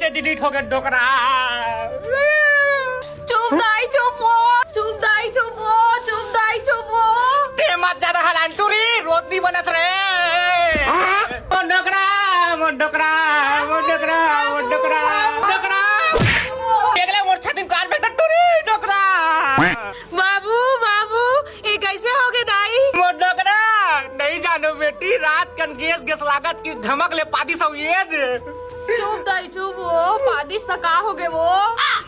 से डिलीट हो गया डोकरा। चुप दाई चुप वो, चुप दाई चुप वो, चुप दाई चुप वो। ते मत ज्यादा हलांटुरी रोटी बनत रे। ओ डोकरा, वो डोकरा, वो डोकरा, वो डोकरा, डोकरा। देखले मोर छाती कान में टटुरी डोकरा। बाबू बाबू ये कैसे हो गए दाई? वो डोकरा नहीं जानो बेटी, रात कन गैस लागत की धमक ले पादी सब ये दे। चुप दाई चुप वो, पादी सका हो गए वो।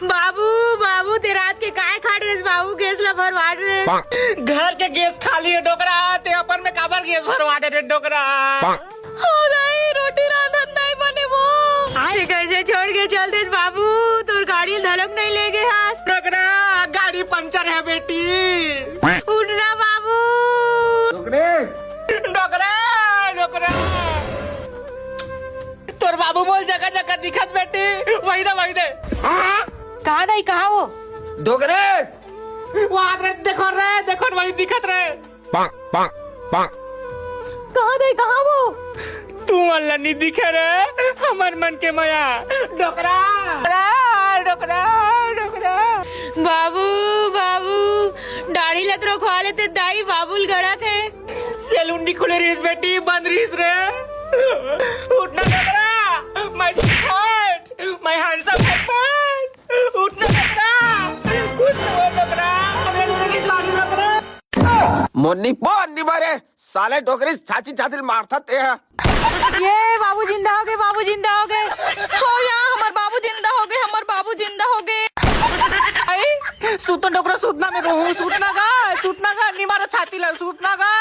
बाबू बाबू ते रात के काय खाड़े बाबू, गैस ला भरवाड़ रे। घर के गैस खाली है डोकरा, ते अपन में काबर गैस भरवाड़े रे डोकरा। हो गई रोटी रांधन नहीं बने वो। ये कैसे छोड़ के चल दे बाबू, तोर गाड़ी धड़क नहीं ले गए हाथ। डोकरा गाड़ी पंचर है बेटी। उठना बाबू। डोकरा डोकरा तोर बाबू बोल जगह जगह दिखत बेटी, वही दे। कहाँ दाई कहाँ वो? डोकरे वहाँ रे, देखो वही दिखत रे। कहाँ दाई कहाँ वो? तू अल्लाह नहीं दिखे रे, हमर मन के माया। डोकरा डोकरा डोकरा। बाबू बाबू दाढ़ी लग रखवा लेते दाई, बाबुल गड़ा थे। सेलून खुले रहीस बेटी, बंद रहीस रे। उठना डोकरा, मैं स्मार्ट, मैं हैंडसम हस्बैंड। उठना डोकरा, कुछ हो डोकरा, मेरी सारी डोकरा। मोन्नी बोन्नी मारे साले डोकरी छाती छाती मारता ते है। ये बाबू जिंदा हो गए, बाबू जिंदा हो गए। हो यहाँ हमार बाबू जिंदा हो गए, हमार बाबू जिंदा हो गए। सूतना डोकरा, सूतना में रहूं, सूतना का नहीं मारो छाती ला, सूतना का।